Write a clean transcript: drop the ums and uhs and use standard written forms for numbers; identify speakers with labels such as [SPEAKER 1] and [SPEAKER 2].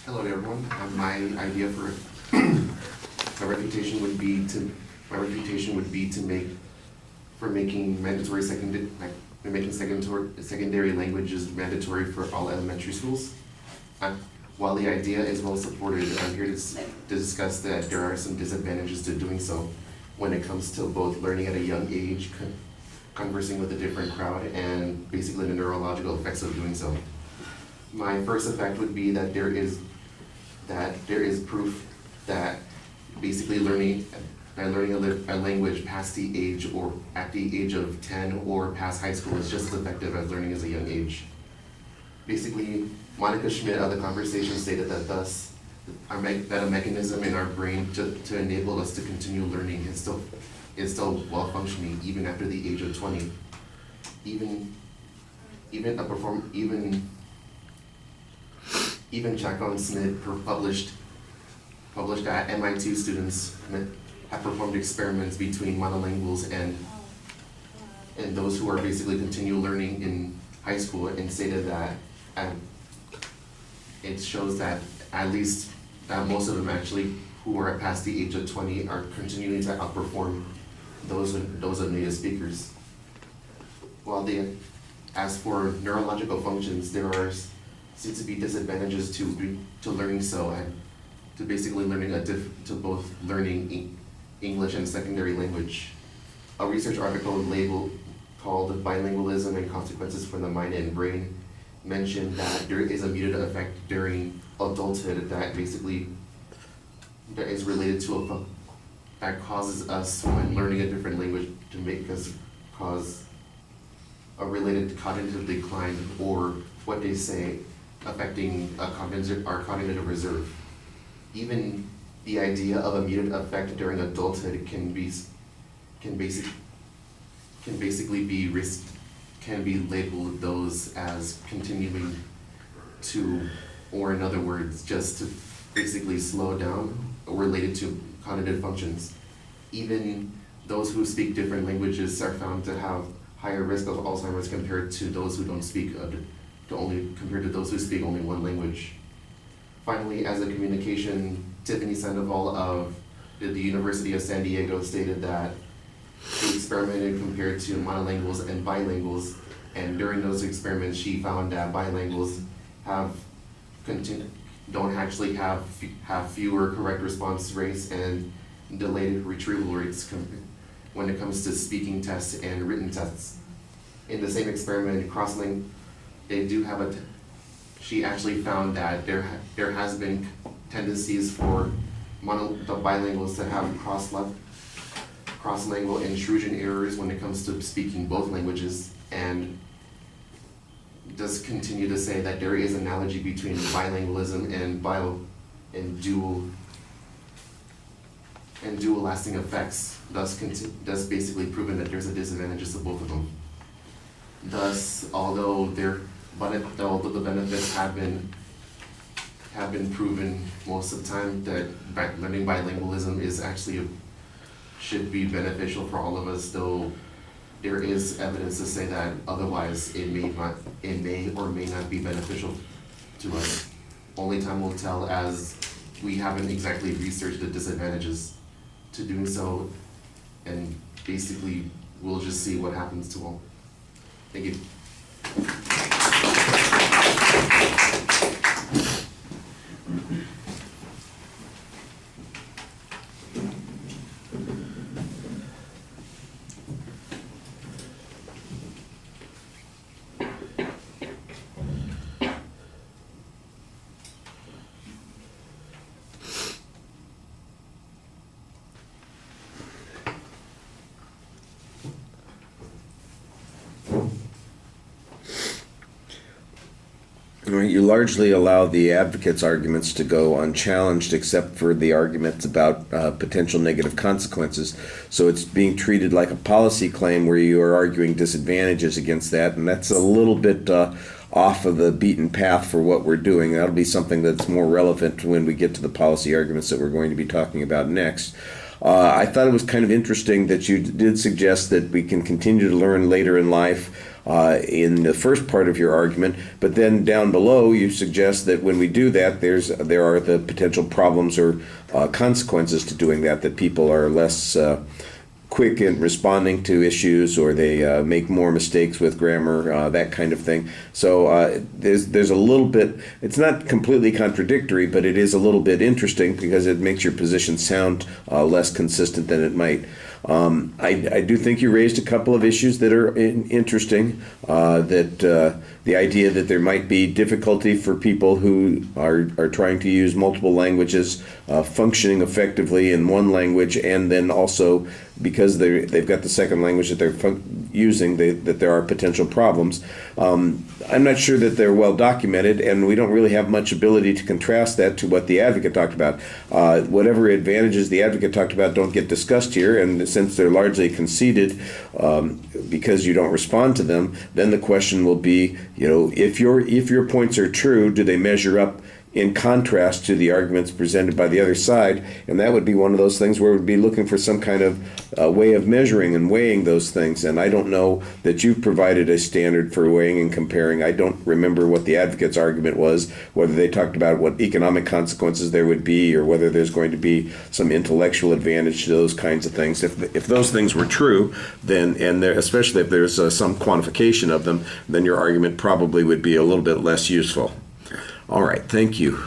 [SPEAKER 1] Hello everyone. My idea for my refutation would be to making mandatory secondary languages mandatory for all elementary schools. While the idea is well supported, I'm here to discuss that there are some disadvantages to doing so when it comes to both learning at a young age, conversing with a different crowd, and basically the neurological effects of doing so. My first effect would be that there is proof that basically learning a language past the age or at the age of 10 or past high school is just as effective as learning as a young age. Basically, Monica Schmidt of the conversation stated that that a mechanism in our brain to enable us to continue learning is still well functioning even after the age of 20. Even Chacon Smith published that MIT students have performed experiments between monolinguals and those who are basically continue learning in high school, and stated that it shows that at least that most of them actually who are past the age of 20 are continuing to outperform those of native speakers. As for neurological functions, there seems to be disadvantages to learning so, and to basically to both learning English and secondary language. A research article called Bilingualism and Consequences for the Mind and Brain mentioned that there is a muted effect during adulthood that is related to that causes us, when learning a different language, to cause a related cognitive decline, or what they say, affecting our cognitive reserve. Even the idea of a muted effect during adulthood can be labeled those as continuing to, or in other words, just to basically slow down, related to cognitive functions. Even those who speak different languages are found to have higher risk of Alzheimer's compared to those who don't speak compared to those who speak only one language. Finally, as a communication, Tiffany Sandoval of the University of San Diego stated that she experimented compared to monolinguals and bilinguals, and during those experiments she found that bilinguals don't actually have fewer correct response rates and delayed retrieval rates when it comes to speaking tests and written tests. In the same experiment, she actually found that there has been tendencies for the bilinguals to have cross-lingual intrusion errors when it comes to speaking both languages, and does continue to say that there is an analogy between bilingualism and dual lasting effects, thus basically proving that there's a disadvantages to both of them. Thus, although the benefits have been proven most of the time, that learning bilingualism should be beneficial for all of us, though there is evidence to say that otherwise it may or may not be beneficial to us. Only time will tell, as we haven't exactly researched the disadvantages to doing so, and basically we'll just see what happens to all. Thank you.
[SPEAKER 2] You largely allow the advocates' arguments to go unchallenged, except for the arguments about potential negative consequences. So it's being treated like a policy claim where you are arguing disadvantages against that, and that's a little bit off of the beaten path for what we're doing. That'll be something that's more relevant when we get to the policy arguments that we're going to be talking about next. I thought it was kind of interesting that you did suggest that we can continue to learn later in life in the first part of your argument, but then down below you suggest that when we do that, there are the potential problems or consequences to doing that, that people are less quick in responding to issues, or they make more mistakes with grammar, that kind of thing. So there's a little bit, it's not completely contradictory, but it is a little bit interesting because it makes your position sound less consistent than it might. I do think you raised a couple of issues that are interesting, that the idea that there might be difficulty for people who are trying to use multiple languages, functioning effectively in one language, and then also because they've got the second language that they're using, that there are potential problems. I'm not sure that they're well documented, and we don't really have much ability to contrast that to what the advocate talked about. Whatever advantages the advocate talked about don't get discussed here, and since they're largely conceded because you don't respond to them, then the question will be, if your points are true, do they measure up in contrast to the arguments presented by the other side? And that would be one of those things where we'd be looking for some kind of way of measuring and weighing those things. And I don't know that you've provided a standard for weighing and comparing. I don't remember what the advocate's argument was, whether they talked about what economic consequences there would be, or whether there's going to be some intellectual advantage to those kinds of things. If those things were true, then, and especially if there's some quantification of them, then your argument probably would be a little bit less useful. All right, thank you.